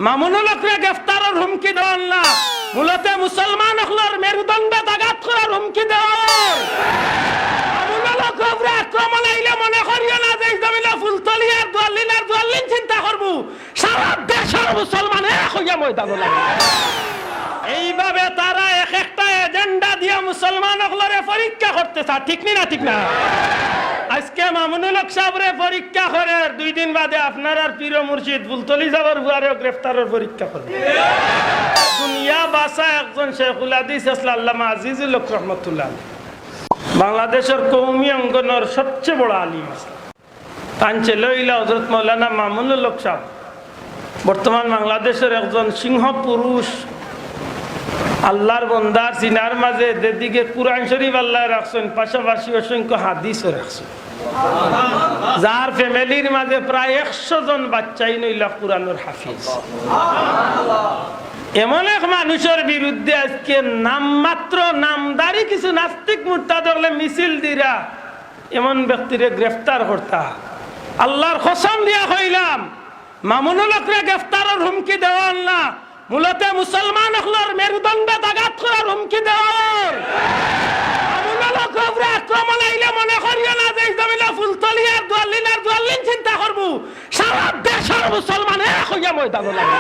মামুনুল হকরে গ্রেফতারের হুমকি দেওয়ান না, মূলত মুসলমান হকলের মেরুদণ্ডে আঘাত করার হুমকি দেওয়া। মামুনুল হকরে আক্রমণ আইলে মনে করিও না যে জমিলা ফুলতলি আর দোয়াল্লিন চিন্তা করবো, সারা দেশের মুসলমান এক হইয়া ময়দান লাগে। এইভাবে তারা এক একটা এজেন্ডা দিয়ে মুসলমান হকলরে পরীক্ষা করতে চায়, ঠিক না? ঠিক না? আজকে মামুনুল হক সাহেবরে পরীক্ষা করে 2 দিন বাদে আপনার আর পীর মুর্শিদ ফুলতলি যাবার বুয়ারেও গ্রেফতারের পরীক্ষা করবে। দুনিয়া বাসা একজন শেখুল হাদিস আল্লামা আজিজুল হক রহমতুল্লাহ, বাংলাদেশের কওমি অঙ্গনের সবচেয়ে বড় আলিম তানছে লইলা হযরত মাওলানা মামুনুল হক সাহেব, বর্তমান বাংলাদেশের একজন সিংহ পুরুষ, আল্লাহর বন্দার সিনার মাঝে যেদিকে কুরআন শরীফ আল্লাহ রাখছেন, পাশাপাশি অসংখ্য হাদিসও রাখছেন, যার ফ্যামিলির মাঝে প্রায় 100 জন বাচ্চাই নইলা কুরআনের হাফিজ। এমন এক মানুষের বিরুদ্ধে আজকে নামমাত্র নামদারি কিছু নাস্তিক মুরতাদ হলে মিছিল দিরা এমন ব্যক্তিরে গ্রেফতার করতা। আল্লাহর কসম দিয়া কইলাম, মামুনুল হকরে গ্রেফতারের হুমকি দেওয়ান না, মূলত মুসলমান হকলের মেরুদণ্ডে আঘাত করার হুমকি দেওয়ার। মামুনুল হকরে আক্রমণ আইলে মনে করিও না যে জমিলা ফুলতলি আর দোয়াল্লিন চিন্তা করবো, সারা দেশের মুসলমান এক হইয়া ময়দান লাগে।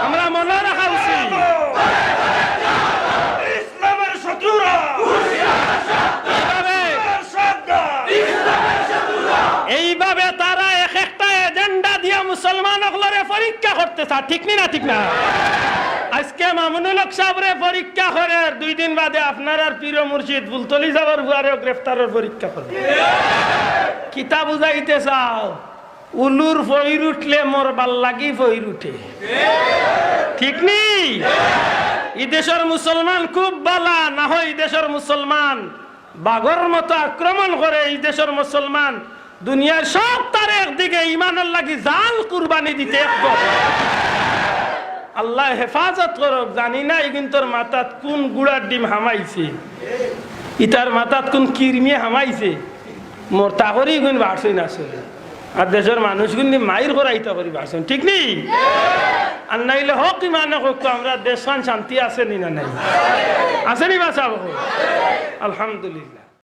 আমরা মনে রাখা উচিত, ইসলামের শত্রুরা এইভাবে তারা এক একটা এজেন্ডা দিয়ে মুসলমান হকলরে পরীক্ষা করতে চায়, ঠিক না? ঠিক না? আজকে মামুনুল হক সাহেবরে পরীক্ষা করে 2 দিন বাদে আপনার আর পীর মুর্শিদ ফুলতলি যাবার বুয়ারেও গ্রেফতারের পরীক্ষা করবে। কিতা বুঝাইতে চাও? উলুর ফইর উঠলে মোর ভাল লাগি ফইর উঠে, ঠিক নি? এই দেশের মুসলমান খুব বালা, না হয় এই দেশের মুসলমান বাঘর মতো আক্রমণ করে। এই দেশের মুসলমান দুনিয়ার সব তার একদিকে ইমানের লাগি জান কুরবানি দিতে আল্লাহ হেফাজত করক। জানি না কিন্তু মাথাত কোন গুড়ার ডিম হামাইছে, ইটার মাথাত কোন কিরমিয়ে হামাইছে, মোর তাহরি গুণ বাড়ছই না আসলে। আর দেশের মানুষগুন মাইর করাইতে করি বাড়ছেন, ঠিক নেই? আর নাইলে হোক ইমানে হোক, আমরা দেশ শান্তি আছে নি না নাই? আসেনি বাঁচাবো? আলহামদুলিল্লাহ।